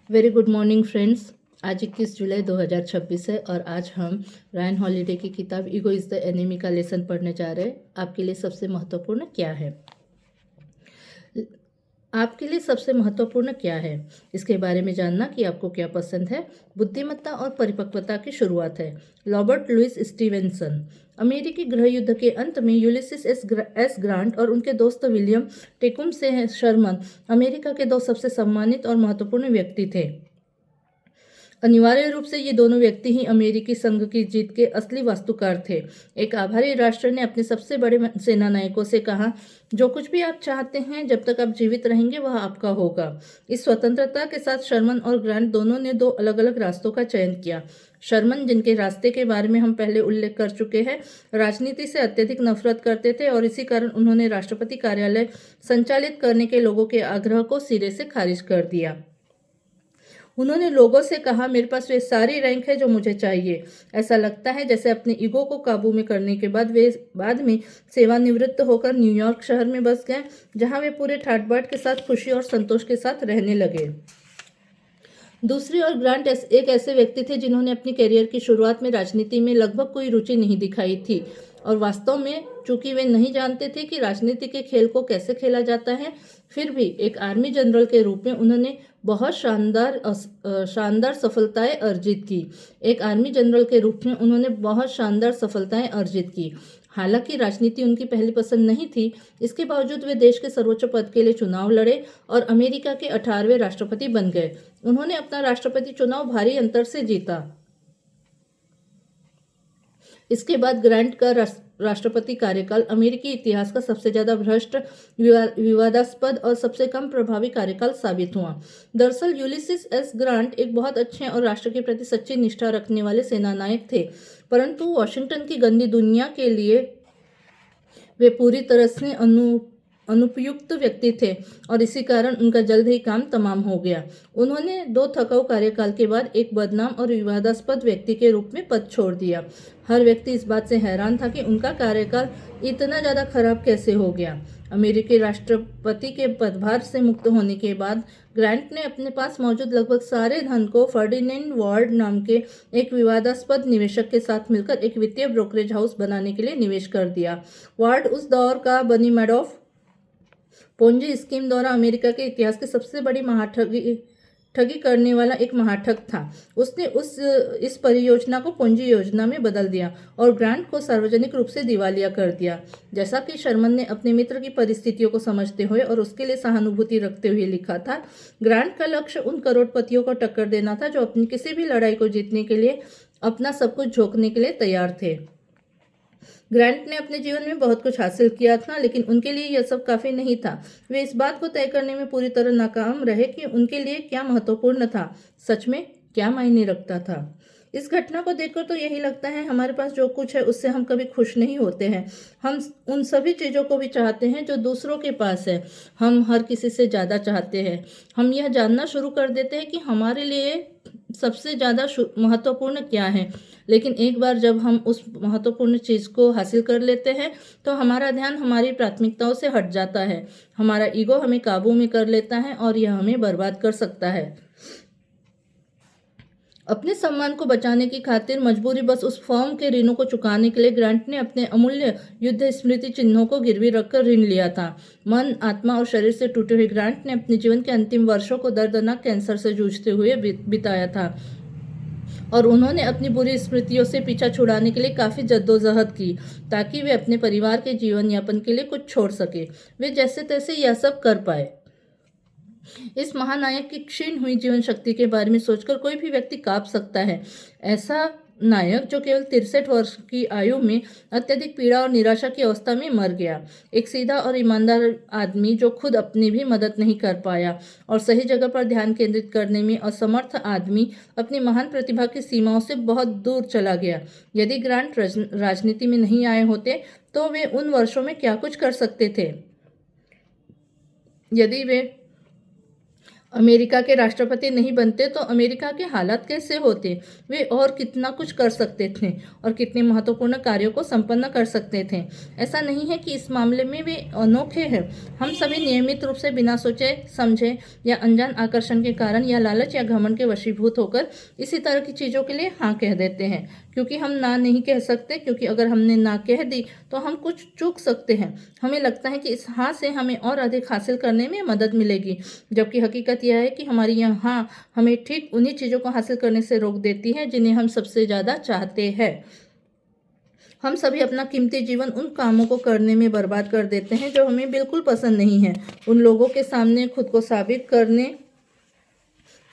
Very good morning friends. आज 21 जुलाई 2026 है और आज हम रायन हॉलिडे की किताब ईगो इज़ द एनिमी का लेसन पढ़ने जा रहे हैं। आपके लिए सबसे महत्वपूर्ण क्या है? आपके लिए सबसे महत्वपूर्ण क्या है, इसके बारे में जानना कि आपको क्या पसंद है। बुद्धिमत्ता और परिपक्वता की शुरुआत है। Robert Louis Stevenson. अमेरिकी गृह युद्ध के अंत में यूलिसिस एस ग्रांट और उनके दोस्त विलियम टेकुम शर्मन अमेरिका के दो सबसे सम्मानित और महत्वपूर्ण व्यक्ति थे। अनिवार्य रूप से ये दोनों व्यक्ति ही अमेरिकी संघ की जीत के असली वास्तुकार थे। एक आभारी राष्ट्र ने अपने सबसे बड़े सेना नायकों से कहा, जो कुछ भी आप चाहते हैं जब तक आप जीवित रहेंगे वह आपका होगा। इस स्वतंत्रता के साथ शर्मन और ग्रांट दोनों ने दो अलग अलग रास्तों का चयन किया। शर्मन, जिनके रास्ते के बारे में हम पहले उल्लेख कर चुके हैं, राजनीति से अत्यधिक नफरत करते थे और इसी कारण उन्होंने राष्ट्रपति कार्यालय संचालित करने के लोगों के आग्रह को सिरे से खारिज कर दिया। उन्होंने लोगों से कहा, मेरे पास वे सारी रैंक है जो मुझे चाहिए। ऐसा लगता है जैसे अपने ईगो को काबू में करने के बाद वे बाद में सेवानिवृत्त होकर न्यूयॉर्क शहर में बस गए, जहां वे पूरे ठाट बाट के साथ खुशी और संतोष के साथ रहने लगे। दूसरी ओर ग्रांट एक ऐसे व्यक्ति थे जिन्होंने अपनी करियर की शुरुआत में राजनीति में लगभग कोई रुचि नहीं दिखाई थी और वास्तव में चूंकि वे नहीं जानते थे कि राजनीति के खेल को कैसे खेला जाता है, फिर भी एक आर्मी जनरल के रूप में उन्होंने बहुत शानदार सफलताएं अर्जित की। एक आर्मी जनरल के रूप में उन्होंने बहुत शानदार सफलताएं अर्जित की। हालांकि राजनीति उनकी पहली पसंद नहीं थी, इसके बावजूद वे देश के सर्वोच्च पद के लिए चुनाव लड़े और अमेरिका के 18वें राष्ट्रपति बन गए। उन्होंने अपना राष्ट्रपति चुनाव भारी अंतर से जीता। इसके बाद ग्रांट का राष्ट्रपति कार्यकाल अमेरिकी इतिहास का सबसे ज्यादा भ्रष्ट, विवादास्पद और सबसे कम प्रभावी कार्यकाल साबित हुआ। दरअसल यूलिसिस एस ग्रांट एक बहुत अच्छे और राष्ट्र के प्रति सच्ची निष्ठा रखने वाले सेनानायक थे, परंतु वॉशिंगटन की गंदी दुनिया के लिए वे पूरी तरह से अनुपयुक्त व्यक्ति थे और इसी कारण उनका जल्द ही काम तमाम हो गया। उन्होंने 2 थकाऊ कार्यकाल के बाद एक बदनाम और विवादास्पद व्यक्ति के रूप में पद छोड़ दिया। हर व्यक्ति इस बात से हैरान था कि उनका कार्यकाल इतना ज़्यादा खराब कैसे हो गया। अमेरिकी राष्ट्रपति के पदभार से मुक्त होने के बाद ग्रांट ने अपने पास मौजूद लगभग सारे धन को फर्डिनेंड वार्ड नाम के एक विवादास्पद निवेशक के साथ मिलकर एक वित्तीय ब्रोकरेज हाउस बनाने के लिए निवेश कर दिया। वार्ड उस दौर का बनी मैडोफ पोंजी स्कीम द्वारा अमेरिका के इतिहास की सबसे बड़ी ठगी करने वाला एक महाठग था। उसने इस परियोजना को पोंजी योजना में बदल दिया और ग्रांट को सार्वजनिक रूप से दिवालिया कर दिया। जैसा कि शर्मन ने अपने मित्र की परिस्थितियों को समझते हुए और उसके लिए सहानुभूति रखते हुए लिखा था, ग्रांट का लक्ष्य उन करोड़पतियों को टक्कर देना था जो अपनी किसी भी लड़ाई को जीतने के लिए अपना सब कुछ झोंकने के लिए तैयार थे। ग्रांट ने अपने जीवन में बहुत कुछ हासिल किया था, लेकिन उनके लिए यह सब काफी नहीं था। वे इस बात को तय करने में पूरी तरह नाकाम रहे कि उनके लिए क्या महत्वपूर्ण था, सच में क्या मायने रखता था। इस घटना को देखकर तो यही लगता है, हमारे पास जो कुछ है उससे हम कभी खुश नहीं होते हैं। हम उन सभी चीज़ों को भी चाहते हैं जो दूसरों के पास है। हम हर किसी से ज़्यादा चाहते हैं। हम यह जानना शुरू कर देते हैं कि हमारे लिए सबसे ज़्यादा महत्वपूर्ण क्या है, लेकिन एक बार जब हम उस महत्वपूर्ण चीज़ को हासिल कर लेते हैं तो हमारा ध्यान हमारी प्राथमिकताओं से हट जाता है। हमारा ईगो हमें काबू में कर लेता है और यह हमें बर्बाद कर सकता है। अपने सम्मान को बचाने की खातिर मजबूरी बस उस फर्म के ऋणों को चुकाने के लिए ग्रांट ने अपने अमूल्य युद्ध स्मृति चिन्हों को गिरवी रखकर ऋण लिया था। मन, आत्मा और शरीर से टूटे हुए ग्रांट ने अपने जीवन के अंतिम वर्षों को दर्दनाक कैंसर से जूझते हुए बिताया था और उन्होंने अपनी बुरी स्मृतियों से पीछा छुड़ाने के लिए काफ़ी जद्दोजहद की ताकि वे अपने परिवार के जीवन यापन के लिए कुछ छोड़ सके। वे जैसे तैसे यह सब कर पाए। इस महानायक की क्षीण हुई जीवन शक्ति के बारे में सोचकर कोई भी व्यक्ति कांप सकता है। ऐसा नायक जो केवल 63 वर्ष की आयु में अत्यधिक पीड़ा और निराशा की अवस्था में मर गया। एक सीधा और ईमानदार आदमी जो खुद अपनी भी मदद नहीं कर पाया और सही जगह पर ध्यान केंद्रित करने में असमर्थ आदमी अपनी महान प्रतिभा की सीमाओं से बहुत दूर चला गया। यदि ग्रांट राजनीति में नहीं आए होते तो वे उन वर्षों में क्या कुछ कर सकते थे। यदि वे अमेरिका के राष्ट्रपति नहीं बनते तो अमेरिका के हालात कैसे होते, वे और कितना कुछ कर सकते थे और कितने महत्वपूर्ण कार्यों को संपन्न कर सकते थे। ऐसा नहीं है कि इस मामले में वे अनोखे हैं। हम सभी नियमित रूप से बिना सोचे समझे या अनजान आकर्षण के कारण या लालच या घमंड के वशीभूत होकर इसी तरह की चीज़ों के लिए हाँ कह देते हैं, क्योंकि हम ना नहीं कह सकते, क्योंकि अगर हमने ना कह दी तो हम कुछ चूक सकते हैं। हमें लगता है कि इस हाँ से हमें और अधिक हासिल करने में मदद मिलेगी, जबकि हकीकत यह है कि हमारी यह हाँ हमें ठीक उन्हीं चीज़ों को हासिल करने से रोक देती है जिन्हें हम सबसे ज़्यादा चाहते हैं। हम सभी अपना कीमती जीवन उन कामों को करने में बर्बाद कर देते हैं जो हमें बिल्कुल पसंद नहीं है। उन लोगों के सामने खुद को साबित करने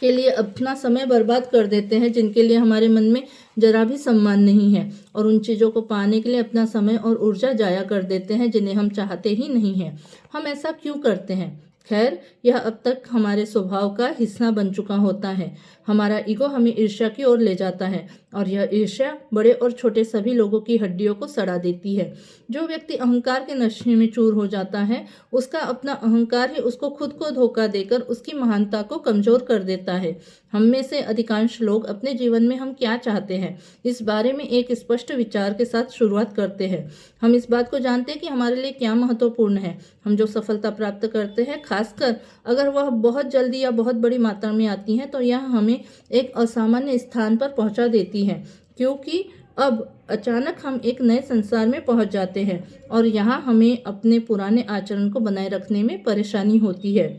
के लिए अपना समय बर्बाद कर देते हैं जिनके लिए हमारे मन में जरा भी सम्मान नहीं है, और उन चीज़ों को पाने के लिए अपना समय और ऊर्जा जाया कर देते हैं जिन्हें हम चाहते ही नहीं हैं। हम ऐसा क्यों करते हैं? खैर, यह अब तक हमारे स्वभाव का हिस्सा बन चुका होता है। हमारा ईगो हमें ईर्ष्या की ओर ले जाता है, और यह ईर्ष्या बड़े और छोटे सभी लोगों की हड्डियों को सड़ा देती है। जो व्यक्ति अहंकार के नशे में चूर हो जाता है, उसका अपना अहंकार ही उसको खुद को धोखा देकर उसकी महानता को कमजोर कर देता है। हम में से अधिकांश लोग अपने जीवन में हम क्या चाहते हैं, इस बारे में एक स्पष्ट विचार के साथ शुरुआत करते हैं। हम इस बात को जानते हैं कि हमारे लिए क्या महत्वपूर्ण है। हम जो सफलता प्राप्त करते हैं, खासकर अगर वह बहुत जल्दी या बहुत बड़ी मात्रा में आती है, तो यह हमें एक असामान्य स्थान पर पहुंचा देती है, क्योंकि अब अचानक हम एक नए संसार में पहुंच जाते हैं और यहाँ हमें अपने पुराने आचरण को बनाए रखने में परेशानी होती है।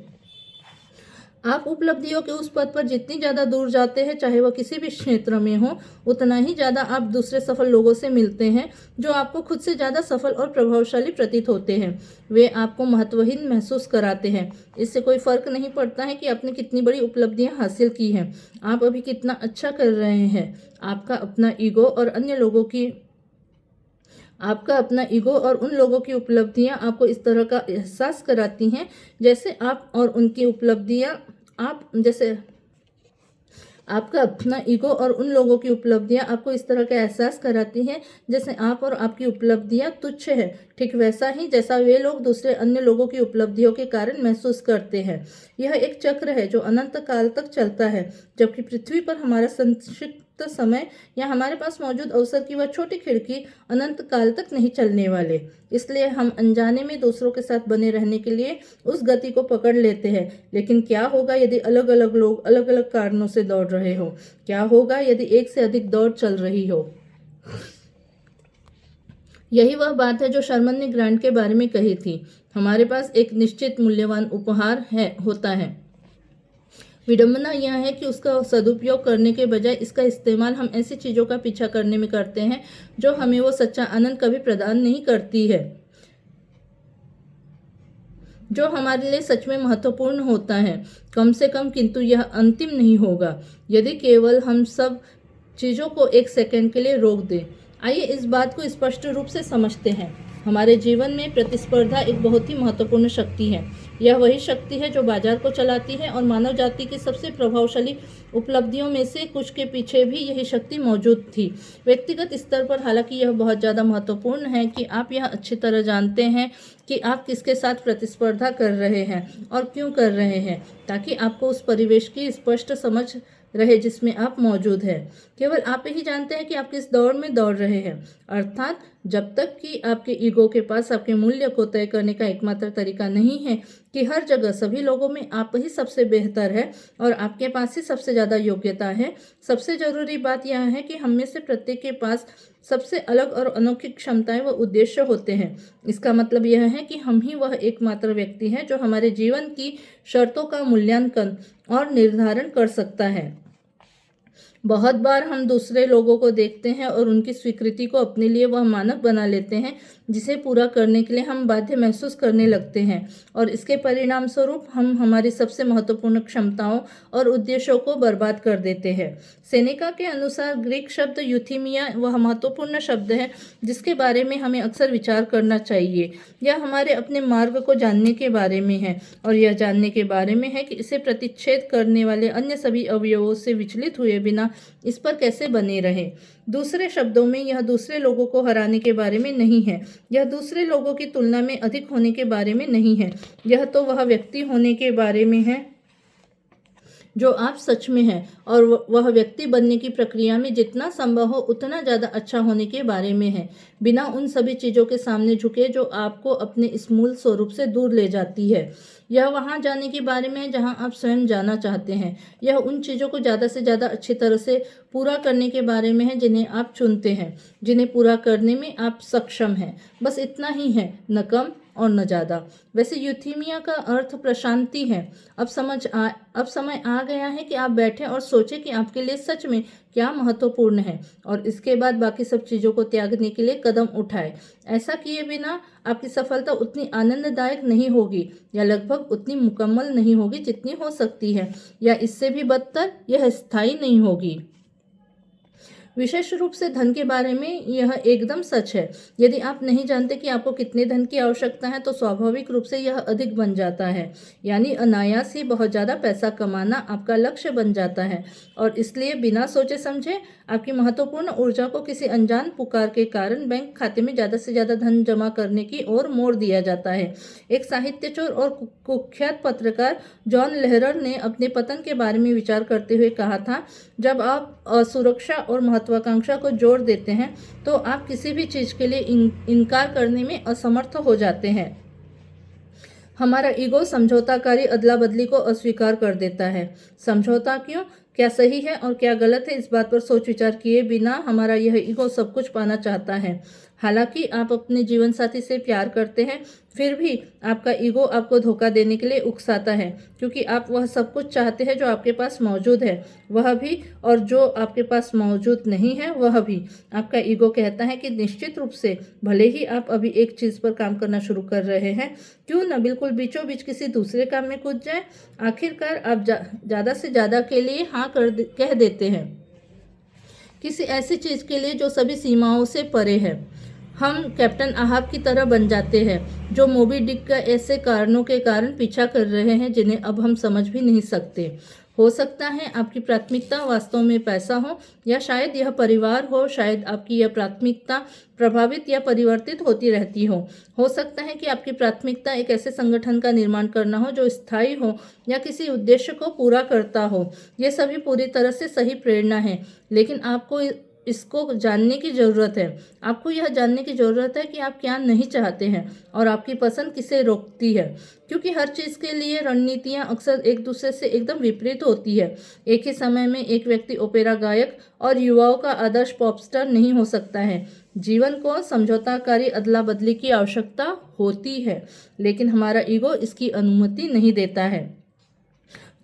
आप उपलब्धियों के उस पद पर जितनी ज़्यादा दूर जाते हैं, चाहे वह किसी भी क्षेत्र में हो, उतना ही ज़्यादा आप दूसरे सफल लोगों से मिलते हैं जो आपको खुद से ज़्यादा सफल और प्रभावशाली प्रतीत होते हैं। वे आपको महत्वहीन महसूस कराते हैं। इससे कोई फर्क नहीं पड़ता है कि आपने कितनी बड़ी उपलब्धियां हासिल की हैं, आप अभी कितना अच्छा कर रहे हैं। आपका अपना ईगो और उन लोगों की उपलब्धियां आपको इस तरह का एहसास कराती हैं, जैसे आप और उनकी उपलब्धियां आप जैसे आपका अपना ईगो और उन लोगों की उपलब्धियां आपको इस तरह का एहसास कराती हैं जैसे आप और आपकी उपलब्धियां तुच्छ है, ठीक वैसा ही जैसा वे लोग दूसरे अन्य लोगों की उपलब्धियों के कारण महसूस करते हैं। यह एक चक्र है जो अनंत काल तक चलता है, जबकि पृथ्वी पर हमारा संक्षिप्त समय या हमारे पास मौजूद अवसर की वह छोटी खिड़की अनंत काल तक नहीं चलने वाले। इसलिए हम अनजाने में दूसरों के साथ बने रहने के लिए उस गति को पकड़ लेते हैं। लेकिन क्या होगा यदि अलग अलग लोग अलग अलग कारणों से दौड़ रहे हो? क्या होगा यदि एक से अधिक दौड़ चल रही हो? यही वह बात है जो शर्मन ने ग्रांट के बारे में कही थी। हमारे पास एक निश्चित मूल्यवान उपहार होता है। विडंबना यह है कि उसका सदुपयोग करने के बजाय इसका इस्तेमाल हम ऐसी चीज़ों का पीछा करने में करते हैं जो हमें वो सच्चा आनंद कभी प्रदान नहीं करती है जो हमारे लिए सच में महत्वपूर्ण होता है, कम से कम। किंतु यह अंतिम नहीं होगा यदि केवल हम सब चीज़ों को एक सेकंड के लिए रोक दें। आइए इस बात को स्पष्ट रूप से समझते हैं। हमारे जीवन में प्रतिस्पर्धा एक बहुत ही महत्वपूर्ण शक्ति है। यह वही शक्ति है जो बाजार को चलाती है, और मानव जाति की सबसे प्रभावशाली उपलब्धियों में से कुछ के पीछे भी यही शक्ति मौजूद थी। व्यक्तिगत स्तर पर हालांकि यह बहुत ज़्यादा महत्वपूर्ण है कि आप यह अच्छी तरह जानते हैं कि आप किसके साथ प्रतिस्पर्धा कर रहे हैं और क्यों कर रहे हैं, ताकि आपको उस परिवेश की स्पष्ट समझ रहे जिसमें आप मौजूद हैं। केवल आप ही जानते हैं कि आप किस दौड़ में दौड़ रहे हैं। अर्थात जब तक कि आपके ईगो के पास आपके मूल्य को तय करने का एकमात्र तरीका नहीं है कि हर जगह सभी लोगों में आप ही सबसे बेहतर है और आपके पास ही सबसे ज़्यादा योग्यता है, सबसे ज़रूरी बात यह है कि हम में से प्रत्येक के पास सबसे अलग और अनोखी क्षमताएं व उद्देश्य होते हैं। इसका मतलब यह है कि हम ही वह एकमात्र व्यक्ति हैं जो हमारे जीवन की शर्तों का मूल्यांकन और निर्धारण कर सकता है। बहुत बार हम दूसरे लोगों को देखते हैं और उनकी स्वीकृति को अपने लिए वह मानक बना लेते हैं जिसे पूरा करने के लिए हम बाध्य महसूस करने लगते हैं, और इसके परिणाम स्वरूप हम हमारी सबसे महत्वपूर्ण क्षमताओं और उद्देश्यों को बर्बाद कर देते हैं। सेनेका के अनुसार ग्रीक शब्द यूथीमिया वह महत्वपूर्ण शब्द है जिसके बारे में हमें अक्सर विचार करना चाहिए। यह हमारे अपने मार्ग को जानने के बारे में है, और यह जानने के बारे में है कि इसे प्रतिच्छेद करने वाले अन्य सभी अवयवों से विचलित हुए बिना इस पर कैसे बने रहे। दूसरे शब्दों में, यह दूसरे लोगों को हराने के बारे में नहीं है, यह दूसरे लोगों की तुलना में अधिक होने के बारे में नहीं है, यह तो वह व्यक्ति होने के बारे में है जो आप सच में हैं, और वह व्यक्ति बनने की प्रक्रिया में जितना संभव हो उतना ज़्यादा अच्छा होने के बारे में है, बिना उन सभी चीज़ों के सामने झुके जो आपको अपने इस मूल स्वरूप से दूर ले जाती है। यह वहाँ जाने के बारे में है जहाँ आप स्वयं जाना चाहते हैं। यह उन चीज़ों को ज़्यादा से ज़्यादा अच्छी तरह से पूरा करने के बारे में है जिन्हें आप चुनते हैं, जिन्हें पूरा करने में आप सक्षम हैं। बस इतना ही है, न कम और न ज़्यादा। वैसे यूथीमिया का अर्थ प्रशांति है। अब समय आ गया है कि आप बैठें और सोचें कि आपके लिए सच में क्या महत्वपूर्ण है, और इसके बाद बाकी सब चीज़ों को त्यागने के लिए कदम उठाएं। ऐसा किए बिना आपकी सफलता उतनी आनंददायक नहीं होगी, या लगभग उतनी मुकम्मल नहीं होगी जितनी हो सकती है, या इससे भी बदतर, यह स्थायी नहीं होगी। विशेष रूप से धन के बारे में यह एकदम सच है। यदि आप नहीं जानते कि आपको कितने धन की आवश्यकता है, तो स्वाभाविक रूप से यह अधिक बन जाता है, यानी अनायास ही बहुत ज़्यादा पैसा कमाना आपका लक्ष्य बन जाता है, और इसलिए बिना सोचे समझे आपकी महत्वपूर्ण ऊर्जा को किसी अनजान पुकार के कारण बैंक खाते में ज़्यादा से ज़्यादा धन जमा करने की ओर मोड़ दिया जाता है। एक साहित्य चोर और कुख्यात पत्रकार जॉन लेहरर ने अपने पतन के बारे में विचार करते हुए कहा था, जब आप असुरक्षा और महत्वाकांक्षा को जोड़ देते हैं तो आप किसी भी चीज़ के लिए इनकार करने में असमर्थ हो जाते हैं। हमारा ईगो समझौताकारी अदला बदली को अस्वीकार कर देता है। समझौता क्यों? क्या सही है और क्या गलत है, इस बात पर सोच विचार किए बिना हमारा यह ईगो सब कुछ पाना चाहता है। हालांकि आप अपने जीवन साथी से प्यार करते हैं, फिर भी आपका ईगो आपको धोखा देने के लिए उकसाता है, क्योंकि आप वह सब कुछ चाहते हैं जो आपके पास मौजूद है, वह भी, और जो आपके पास मौजूद नहीं है वह भी। आपका ईगो कहता है कि निश्चित रूप से, भले ही आप अभी एक चीज़ पर काम करना शुरू कर रहे हैं, क्यों न बिल्कुल बीचों बीच किसी दूसरे काम में कूद जाए। आखिरकार आप ज़्यादा से ज़्यादा के लिए हाँ कह देते हैं, किसी ऐसी चीज़ के लिए जो सभी सीमाओं से परे है। हम कैप्टन अहाब की तरह बन जाते हैं, जो मोबी डिक का ऐसे कारणों के कारण पीछा कर रहे हैं जिन्हें अब हम समझ भी नहीं सकते। हो सकता है आपकी प्राथमिकता वास्तव में पैसा हो, या शायद यह परिवार हो। शायद आपकी यह प्राथमिकता प्रभावित या परिवर्तित होती रहती हो सकता है कि आपकी प्राथमिकता एक ऐसे संगठन का निर्माण करना हो जो स्थायी हो या किसी उद्देश्य को पूरा करता हो। ये सभी पूरी तरह से सही प्रेरणा है, लेकिन आपको इसको जानने की ज़रूरत है। आपको यह जानने की ज़रूरत है कि आप क्या नहीं चाहते हैं और आपकी पसंद किसे रोकती है, क्योंकि हर चीज़ के लिए रणनीतियाँ अक्सर एक दूसरे से एकदम विपरीत होती है। एक ही समय में एक व्यक्ति ओपेरा गायक और युवाओं का आदर्श पॉपस्टार नहीं हो सकता है। जीवन को समझौताकारी अदला बदली की आवश्यकता होती है, लेकिन हमारा ईगो इसकी अनुमति नहीं देता है।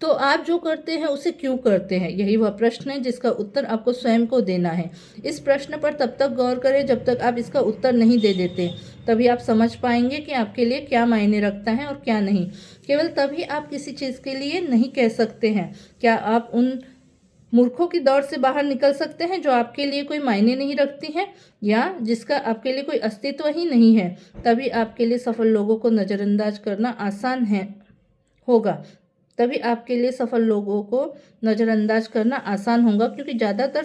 तो आप जो करते हैं उसे क्यों करते हैं, यही वह प्रश्न है जिसका उत्तर आपको स्वयं को देना है। इस प्रश्न पर तब तक गौर करें जब तक आप इसका उत्तर नहीं दे देते। तभी आप समझ पाएंगे कि आपके लिए क्या मायने रखता है और क्या नहीं। केवल तभी आप किसी चीज़ के लिए नहीं कह सकते हैं। क्या आप उन मूर्खों की दौड़ से बाहर निकल सकते हैं जो आपके लिए कोई मायने नहीं रखती हैं, या जिसका आपके लिए कोई अस्तित्व ही नहीं है? तभी आपके लिए सफल लोगों को नज़रअंदाज करना आसान होगा। तभी आपके लिए सफल लोगों को नज़रअंदाज करना आसान होगा, क्योंकि ज़्यादातर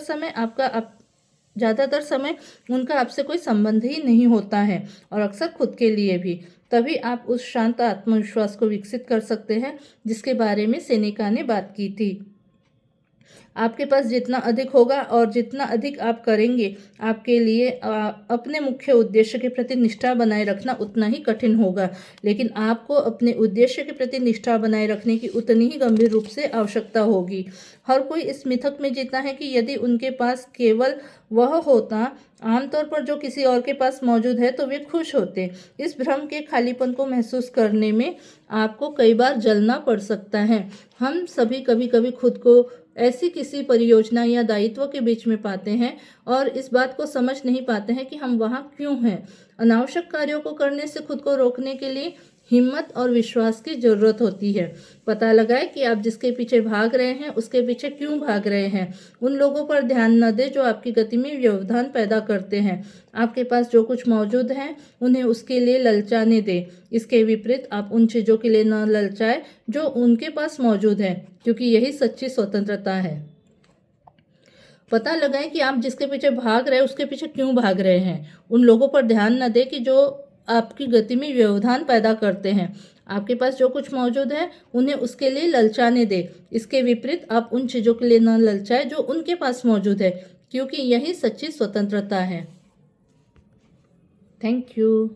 समय उनका आपसे कोई संबंध ही नहीं होता है, और अक्सर खुद के लिए भी। तभी आप उस शांत आत्मविश्वास को विकसित कर सकते हैं जिसके बारे में सेनेका ने बात की थी। आपके पास जितना अधिक होगा और जितना अधिक आप करेंगे, आपके लिए अपने मुख्य उद्देश्य के प्रति निष्ठा बनाए रखना उतना ही कठिन होगा, लेकिन आपको अपने उद्देश्य के प्रति निष्ठा बनाए रखने की उतनी ही गंभीर रूप से आवश्यकता होगी। हर कोई इस मिथक में जीता है कि यदि उनके पास केवल वह होता, आमतौर पर जो किसी और के पास मौजूद है, तो वे खुश होते। इस भ्रम के खालीपन को महसूस करने में आपको कई बार जलना पड़ सकता है। हम सभी कभी कभी खुद को ऐसी किसी परियोजना या दायित्व के बीच में पाते हैं और इस बात को समझ नहीं पाते हैं कि हम वहाँ क्यों हैं। अनावश्यक कार्यों को करने से खुद को रोकने के लिए हिम्मत और विश्वास की जरूरत होती है। पता लगाएं कि आप जिसके पीछे भाग रहे हैं उसके पीछे क्यों भाग रहे हैं। उन लोगों पर ध्यान न दें जो आपकी गति में व्यवधान पैदा करते हैं। आपके पास जो कुछ मौजूद है उन्हें उसके लिए ललचाने दें। इसके विपरीत आप उन चीज़ों के लिए न ललचाएं जो उनके पास मौजूद है, क्योंकि यही सच्ची स्वतंत्रता है। पता लगाएं कि आप जिसके पीछे भाग रहे हैं उसके पीछे क्यों भाग रहे हैं। उन लोगों पर ध्यान न दें कि जो आपकी गति में व्यवधान पैदा करते हैं। आपके पास जो कुछ मौजूद है उन्हें उसके लिए ललचाने दे। इसके विपरीत आप उन चीज़ों के लिए न ललचाए जो उनके पास मौजूद है, क्योंकि यही सच्ची स्वतंत्रता है। Thank you.